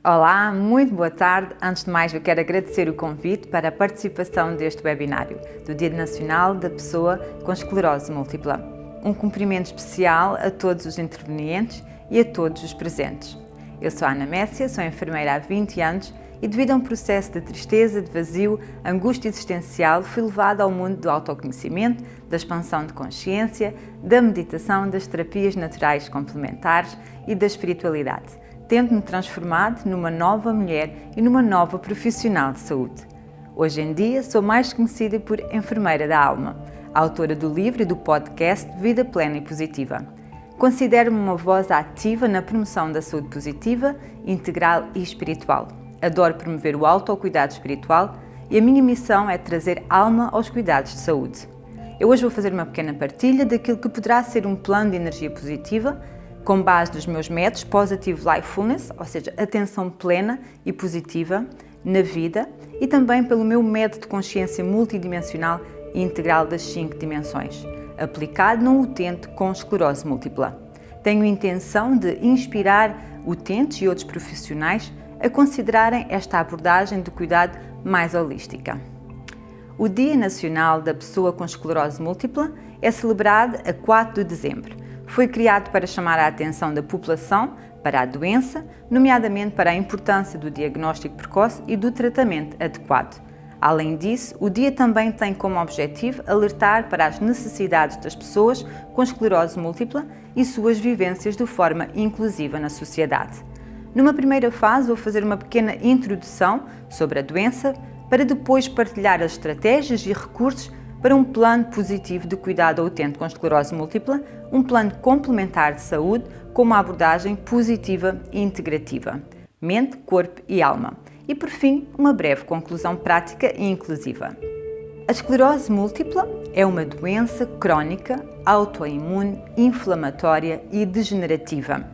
Olá, muito boa tarde. Antes de mais, eu quero agradecer o convite para a participação deste webinário do Dia Nacional da Pessoa com Esclerose Múltipla. Um cumprimento especial a todos os intervenientes e a todos os presentes. Eu sou a Ana Messia, sou enfermeira há 20 anos e devido a um processo de tristeza, de vazio, angústia existencial, fui levada ao mundo do autoconhecimento, da expansão de consciência, da meditação, das terapias naturais complementares e da espiritualidade, tendo-me transformado numa nova mulher e numa nova profissional de saúde. Hoje em dia sou mais conhecida por enfermeira da alma, autora do livro e do podcast Vida Plena e Positiva. Considero-me uma voz ativa na promoção da saúde positiva, integral e espiritual. Adoro promover o autocuidado espiritual e a minha missão é trazer alma aos cuidados de saúde. Eu hoje vou fazer uma pequena partilha daquilo que poderá ser um plano de energia positiva com base nos meus métodos Positive Lifefulness, ou seja, atenção plena e positiva na vida, e também pelo meu método de consciência multidimensional e integral das 5 dimensões, aplicado num utente com esclerose múltipla. Tenho a intenção de inspirar utentes e outros profissionais a considerarem esta abordagem de cuidado mais holística. O Dia Nacional da Pessoa com Esclerose Múltipla é celebrado a 4 de dezembro. Foi criado para chamar a atenção da população para a doença, nomeadamente para a importância do diagnóstico precoce e do tratamento adequado. Além disso, o dia também tem como objetivo alertar para as necessidades das pessoas com esclerose múltipla e suas vivências de forma inclusiva na sociedade. Numa primeira fase, vou fazer uma pequena introdução sobre a doença, para depois partilhar as estratégias e recursos para um plano positivo de cuidado ao utente com esclerose múltipla, um plano complementar de saúde com uma abordagem positiva e integrativa, mente, corpo e alma. E por fim, uma breve conclusão prática e inclusiva. A esclerose múltipla é uma doença crónica, autoimune, inflamatória e degenerativa,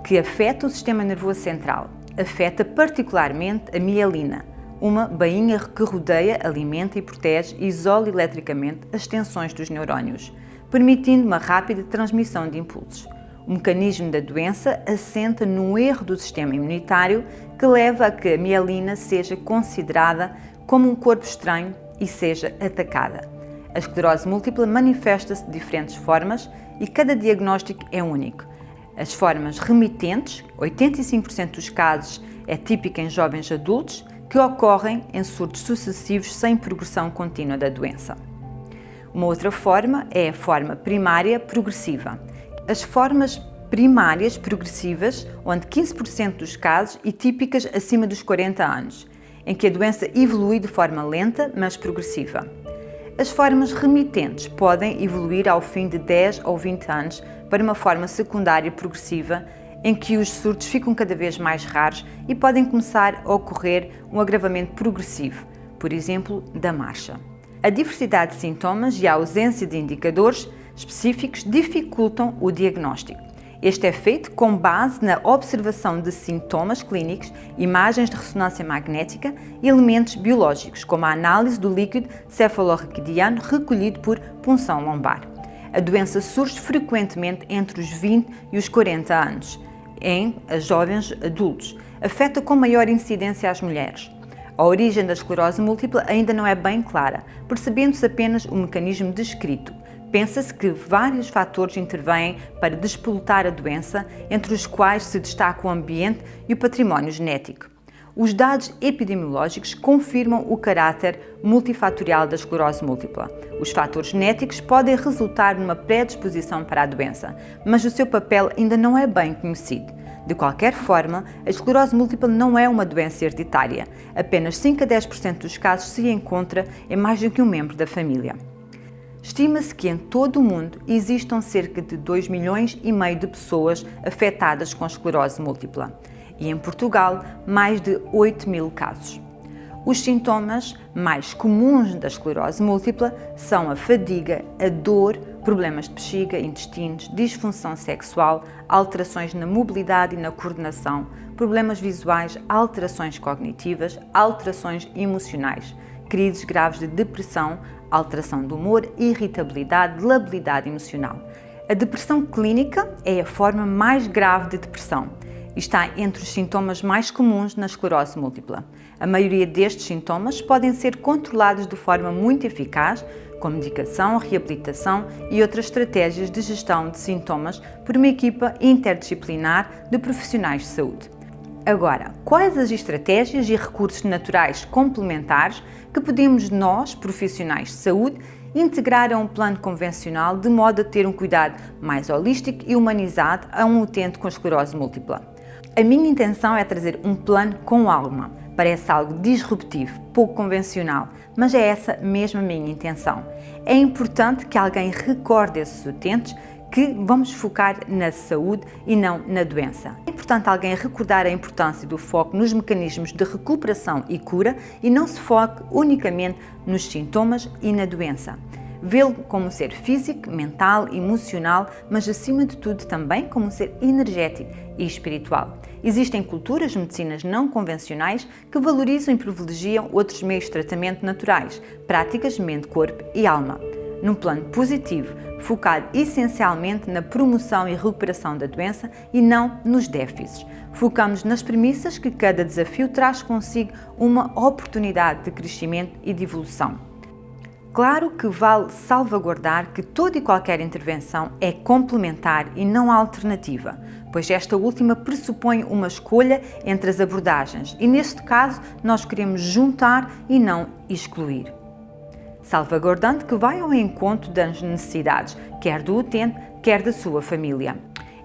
que afeta o sistema nervoso central, afeta particularmente a mielina, uma bainha que rodeia, alimenta e protege e isola eletricamente as tensões dos neurónios, permitindo uma rápida transmissão de impulsos. O mecanismo da doença assenta num erro do sistema imunitário que leva a que a mielina seja considerada como um corpo estranho e seja atacada. A esclerose múltipla manifesta-se de diferentes formas e cada diagnóstico é único. As formas remitentes, 85% dos casos é típica em jovens adultos, que ocorrem em surtos sucessivos sem progressão contínua da doença. Uma outra forma é a forma primária progressiva. As formas primárias progressivas, onde 15% dos casos e típicas acima dos 40 anos, em que a doença evolui de forma lenta, mas progressiva. As formas remitentes podem evoluir ao fim de 10 ou 20 anos para uma forma secundária progressiva, em que os surtos ficam cada vez mais raros e podem começar a ocorrer um agravamento progressivo, por exemplo, da marcha. A diversidade de sintomas e a ausência de indicadores específicos dificultam o diagnóstico. Este é feito com base na observação de sintomas clínicos, imagens de ressonância magnética e elementos biológicos, como a análise do líquido cefalorraquidiano recolhido por punção lombar. A doença surge frequentemente entre os 20 e os 40 anos, em jovens adultos. Afeta com maior incidência as mulheres. A origem da esclerose múltipla ainda não é bem clara, percebendo-se apenas o mecanismo descrito. Pensa-se que vários fatores intervêm para despoletar a doença, entre os quais se destaca o ambiente e o património genético. Os dados epidemiológicos confirmam o caráter multifatorial da esclerose múltipla. Os fatores genéticos podem resultar numa predisposição para a doença, mas o seu papel ainda não é bem conhecido. De qualquer forma, a esclerose múltipla não é uma doença hereditária. Apenas 5 a 10% dos casos se encontra em mais do que um membro da família. Estima-se que em todo o mundo existam cerca de 2,5 milhões de pessoas afetadas com esclerose múltipla. E em Portugal, mais de 8.000 casos. Os sintomas mais comuns da esclerose múltipla são a fadiga, a dor, problemas de bexiga, intestinos, disfunção sexual, alterações na mobilidade e na coordenação, problemas visuais, alterações cognitivas, alterações emocionais, crises graves de depressão, alteração do humor, irritabilidade, labilidade emocional. A depressão clínica é a forma mais grave de depressão e está entre os sintomas mais comuns na esclerose múltipla. A maioria destes sintomas podem ser controlados de forma muito eficaz, com medicação, reabilitação e outras estratégias de gestão de sintomas por uma equipa interdisciplinar de profissionais de saúde. Agora, quais as estratégias e recursos naturais complementares que podemos nós, profissionais de saúde, integrar a um plano convencional de modo a ter um cuidado mais holístico e humanizado a um utente com esclerose múltipla? A minha intenção é trazer um plano com alma. Parece algo disruptivo, pouco convencional, mas é essa mesmo a minha intenção. É importante que alguém recorde esses utentes que vamos focar na saúde e não na doença. É importante alguém recordar a importância do foco nos mecanismos de recuperação e cura e não se foque unicamente nos sintomas e na doença. Vê-lo como um ser físico, mental, emocional, mas acima de tudo também como um ser energético e espiritual. Existem culturas, medicinas não convencionais que valorizam e privilegiam outros meios de tratamento naturais, práticas mente, corpo e alma. Num plano positivo, focado essencialmente na promoção e recuperação da doença e não nos déficits. Focamos nas premissas que cada desafio traz consigo uma oportunidade de crescimento e de evolução. Claro que vale salvaguardar que toda e qualquer intervenção é complementar e não alternativa, pois esta última pressupõe uma escolha entre as abordagens e, neste caso, nós queremos juntar e não excluir. Salvaguardando que vai ao encontro das necessidades, quer do utente, quer da sua família.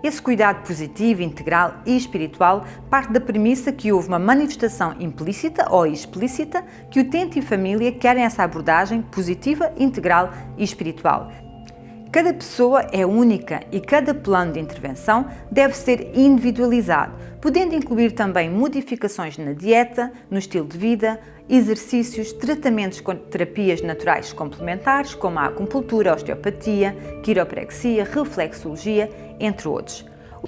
Esse cuidado positivo, integral e espiritual parte da premissa que houve uma manifestação implícita ou explícita que utente e família querem essa abordagem positiva, integral e espiritual. Cada pessoa é única e cada plano de intervenção deve ser individualizado, podendo incluir também modificações na dieta, no estilo de vida, exercícios, tratamentos com terapias naturais complementares, como a acupuntura, a osteopatia, quiropraxia, reflexologia, entre outros.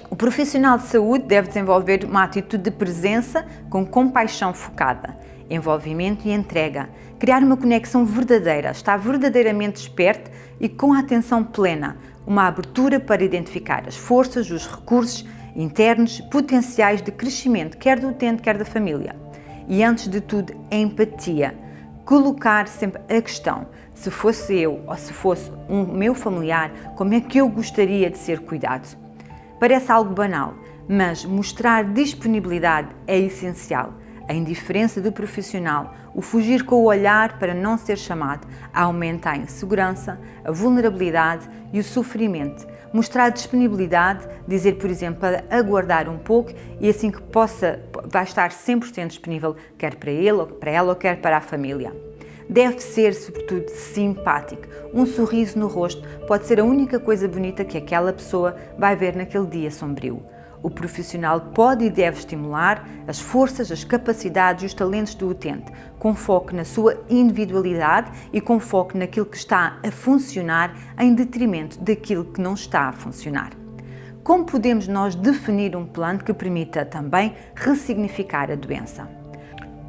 O profissional de saúde deve desenvolver uma atitude de presença com compaixão focada, envolvimento e entrega, criar uma conexão verdadeira, estar verdadeiramente esperto e com a atenção plena, uma abertura para identificar as forças, os recursos internos, potenciais de crescimento, quer do utente, quer da família. E antes de tudo, empatia. Colocar sempre a questão, se fosse eu ou se fosse um meu familiar, como é que eu gostaria de ser cuidado? Parece algo banal, mas mostrar disponibilidade é essencial. A indiferença do profissional, o fugir com o olhar para não ser chamado, aumenta a insegurança, a vulnerabilidade e o sofrimento. Mostrar disponibilidade, dizer, por exemplo, para aguardar um pouco e assim que possa, vai estar 100% disponível, quer para ele, ou para ela, ou quer para a família. Deve ser, sobretudo, simpático. Um sorriso no rosto pode ser a única coisa bonita que aquela pessoa vai ver naquele dia sombrio. O profissional pode e deve estimular as forças, as capacidades e os talentos do utente, com foco na sua individualidade e com foco naquilo que está a funcionar em detrimento daquilo que não está a funcionar. Como podemos nós definir um plano que permita também ressignificar a doença?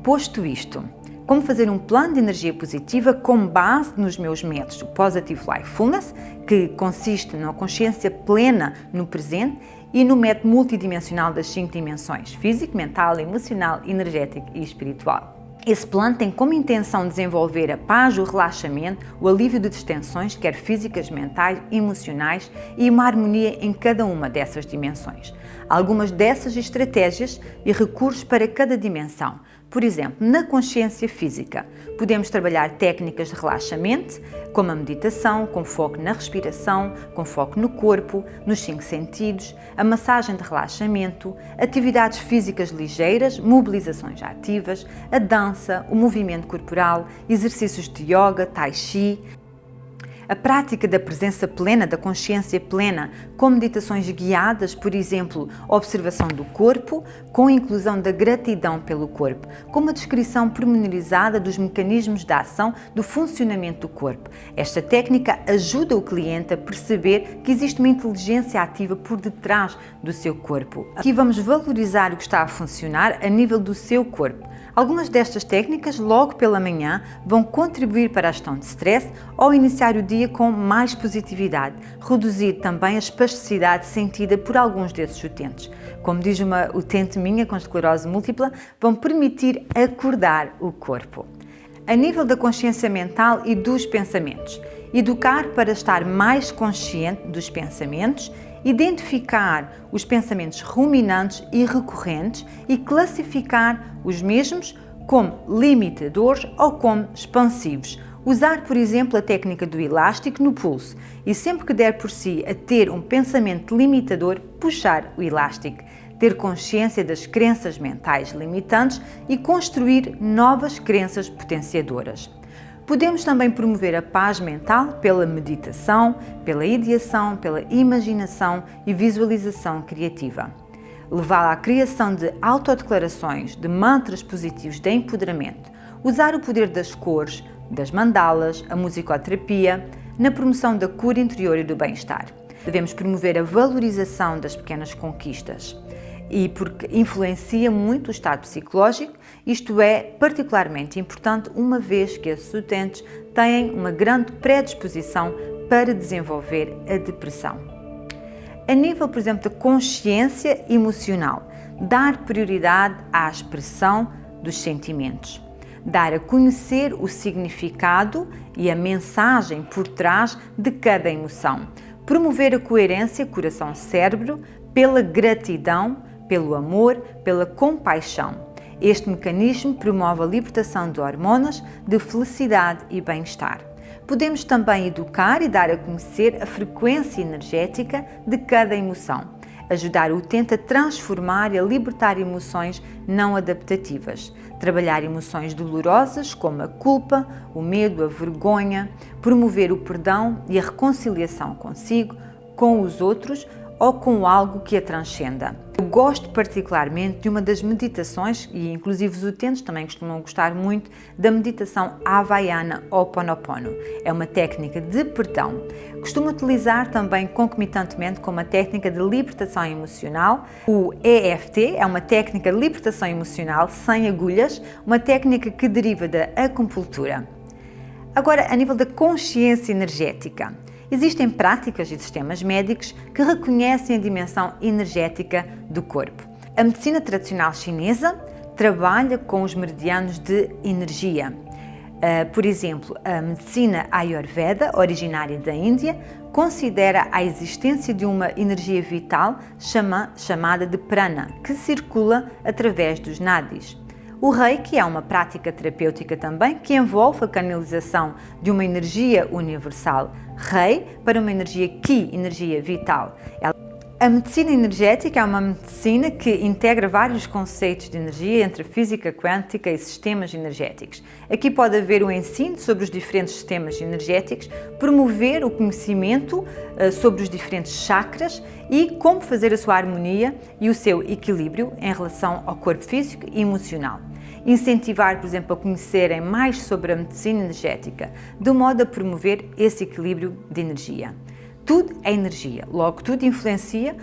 Posto isto, como fazer um plano de energia positiva com base nos meus métodos, o Positive Lifefulness, que consiste na consciência plena no presente, e no método multidimensional das 5 dimensões: físico, mental, emocional, energético e espiritual. Esse plano tem como intenção desenvolver a paz, o relaxamento, o alívio de distensões, quer físicas, mentais, emocionais, e uma harmonia em cada uma dessas dimensões. Algumas dessas estratégias e recursos para cada dimensão. Por exemplo, na consciência física, podemos trabalhar técnicas de relaxamento, como a meditação, com foco na respiração, com foco no corpo, nos 5 sentidos, a massagem de relaxamento, atividades físicas ligeiras, mobilizações ativas, a dança, o movimento corporal, exercícios de yoga, tai chi. A prática da presença plena, da consciência plena, com meditações guiadas, por exemplo, observação do corpo, com inclusão da gratidão pelo corpo, com uma descrição pormenorizada dos mecanismos de ação do funcionamento do corpo. Esta técnica ajuda o cliente a perceber que existe uma inteligência ativa por detrás do seu corpo. Aqui vamos valorizar o que está a funcionar a nível do seu corpo. Algumas destas técnicas, logo pela manhã, vão contribuir para a gestão de stress ou iniciar o dia dia com mais positividade, reduzir também a espasticidade sentida por alguns desses utentes. Como diz uma utente minha com esclerose múltipla, vão permitir acordar o corpo. A nível da consciência mental e dos pensamentos, educar para estar mais consciente dos pensamentos, identificar os pensamentos ruminantes e recorrentes e classificar os mesmos como limitadores ou como expansivos. Usar, por exemplo, a técnica do elástico no pulso e sempre que der por si a ter um pensamento limitador, puxar o elástico. Ter consciência das crenças mentais limitantes e construir novas crenças potenciadoras. Podemos também promover a paz mental pela meditação, pela ideação, pela imaginação e visualização criativa. Levá-la à criação de autodeclarações, de mantras positivos de empoderamento, usar o poder das cores, das mandalas, a musicoterapia, na promoção da cura interior e do bem-estar. Devemos promover a valorização das pequenas conquistas. E porque influencia muito o estado psicológico, isto é particularmente importante uma vez que esses utentes têm uma grande predisposição para desenvolver a depressão. A nível, por exemplo, da consciência emocional, dar prioridade à expressão dos sentimentos, dar a conhecer o significado e a mensagem por trás de cada emoção, promover a coerência coração-cérebro pela gratidão, pelo amor, pela compaixão. Este mecanismo promove a libertação de hormonas de felicidade e bem-estar. Podemos também educar e dar a conhecer a frequência energética de cada emoção, ajudar o utente a transformar e a libertar emoções não adaptativas, trabalhar emoções dolorosas como a culpa, o medo, a vergonha, promover o perdão e a reconciliação consigo, com os outros ou com algo que a transcenda. Eu gosto particularmente de uma das meditações, e inclusive os utentes também costumam gostar muito, da meditação havaiana Ho'oponopono. É uma técnica de perdão. Costumo utilizar também concomitantemente com uma técnica de libertação emocional. O EFT é uma técnica de libertação emocional sem agulhas, uma técnica que deriva da acupuntura. Agora, a nível da consciência energética, existem práticas e sistemas médicos que reconhecem a dimensão energética do corpo. A medicina tradicional chinesa trabalha com os meridianos de energia. Por exemplo, a medicina Ayurveda, originária da Índia, considera a existência de uma energia vital chamada de prana, que circula através dos nadis. O Reiki é uma prática terapêutica também que envolve a canalização de uma energia universal, Rei, para uma energia Ki, energia vital. A medicina energética é uma medicina que integra vários conceitos de energia entre física quântica e sistemas energéticos. Aqui pode haver um ensino sobre os diferentes sistemas energéticos, promover o conhecimento sobre os diferentes chakras e como fazer a sua harmonia e o seu equilíbrio em relação ao corpo físico e emocional. Incentivar, por exemplo, a conhecerem mais sobre a medicina energética, de modo a promover esse equilíbrio de energia. Tudo é energia, logo tudo influencia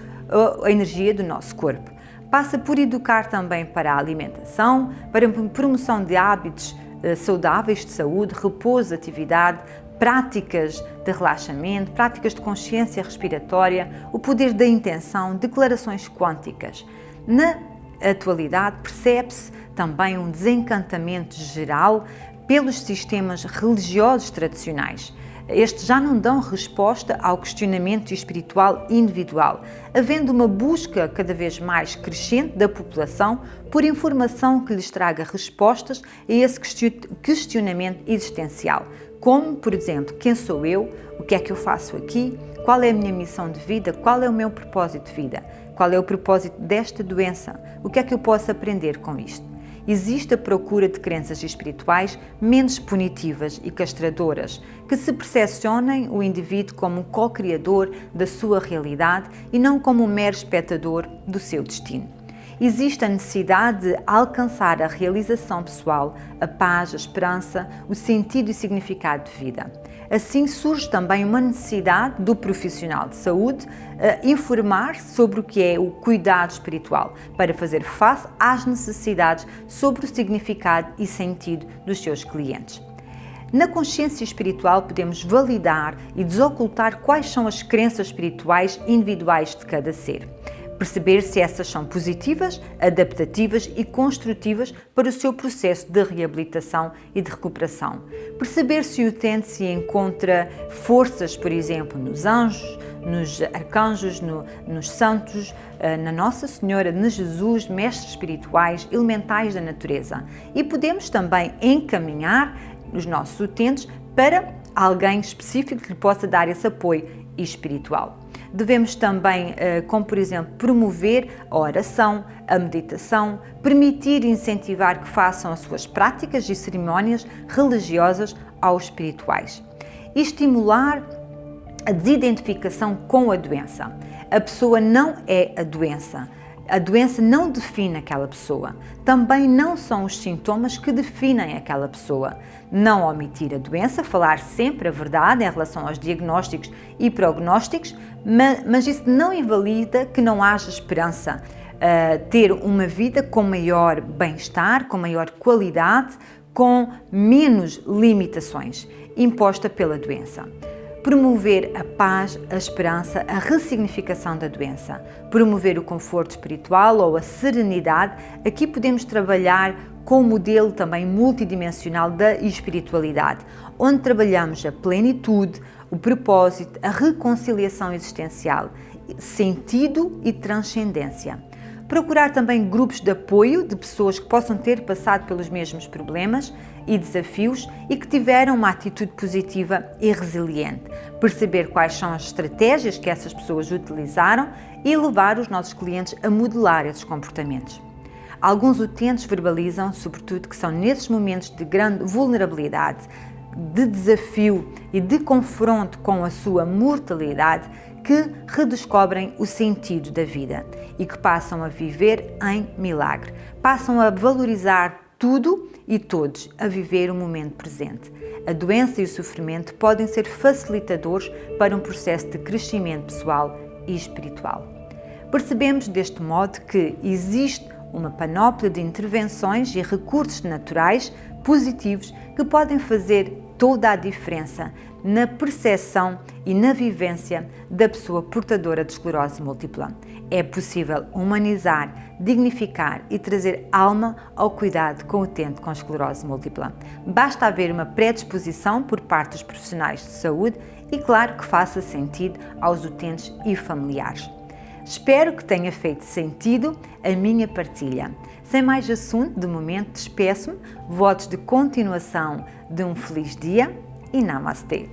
a energia do nosso corpo. Passa por educar também para a alimentação, para a promoção de hábitos saudáveis de saúde, repouso, atividade, práticas de relaxamento, práticas de consciência respiratória, o poder da intenção, declarações quânticas. Na atualidade, percebe-se também um desencantamento geral pelos sistemas religiosos tradicionais. Estes já não dão resposta ao questionamento espiritual individual, havendo uma busca cada vez mais crescente da população por informação que lhes traga respostas a esse questionamento existencial, como, por exemplo, quem sou eu, o que é que eu faço aqui, qual é a minha missão de vida, qual é o meu propósito de vida, qual é o propósito desta doença, o que é que eu posso aprender com isto. Existe a procura de crenças espirituais menos punitivas e castradoras, que se percepcionem o indivíduo como um co-criador da sua realidade e não como um mero espectador do seu destino. Existe a necessidade de alcançar a realização pessoal, a paz, a esperança, o sentido e significado de vida. Assim surge também uma necessidade do profissional de saúde informar sobre o que é o cuidado espiritual, para fazer face às necessidades sobre o significado e sentido dos seus clientes. Na consciência espiritual podemos validar e desocultar quais são as crenças espirituais individuais de cada ser. Perceber se essas são positivas, adaptativas e construtivas para o seu processo de reabilitação e de recuperação. Perceber se o utente se encontra forças, por exemplo, nos anjos, nos arcanjos, nos santos, na Nossa Senhora, no Jesus, mestres espirituais, elementais da natureza. E podemos também encaminhar os nossos utentes para alguém específico que lhe possa dar esse apoio espiritual. Devemos também, como por exemplo, promover a oração, a meditação, permitir e incentivar que façam as suas práticas e cerimónias religiosas aos espirituais. E estimular a desidentificação com a doença. A pessoa não é a doença. A doença não define aquela pessoa. Também não são os sintomas que definem aquela pessoa. Não omitir a doença, falar sempre a verdade em relação aos diagnósticos e prognósticos, mas isso não invalida que não haja esperança. Ter uma vida com maior bem-estar, com maior qualidade, com menos limitações imposta pela doença. Promover a paz, a esperança, a ressignificação da doença. Promover o conforto espiritual ou a serenidade. Aqui podemos trabalhar com o modelo também multidimensional da espiritualidade, onde trabalhamos a plenitude, o propósito, a reconciliação existencial, sentido e transcendência. Procurar também grupos de apoio de pessoas que possam ter passado pelos mesmos problemas e desafios e que tiveram uma atitude positiva e resiliente. Perceber quais são as estratégias que essas pessoas utilizaram e levar os nossos clientes a modelar esses comportamentos. Alguns utentes verbalizam, sobretudo, que são nesses momentos de grande vulnerabilidade, de desafio e de confronto com a sua mortalidade que redescobrem o sentido da vida e que passam a viver em milagre. Passam a valorizar tudo e todos, a viver o momento presente. A doença e o sofrimento podem ser facilitadores para um processo de crescimento pessoal e espiritual. Percebemos deste modo que existe uma panóplia de intervenções e recursos naturais positivos que podem fazer toda a diferença na percepção e na vivência da pessoa portadora de esclerose múltipla. É possível humanizar, dignificar e trazer alma ao cuidado com o utente com esclerose múltipla. Basta haver uma predisposição por parte dos profissionais de saúde e, claro, que faça sentido aos utentes e familiares. Espero que tenha feito sentido a minha partilha. Sem mais assunto, de momento despeço-me, votos de continuação de um feliz dia e Namastê!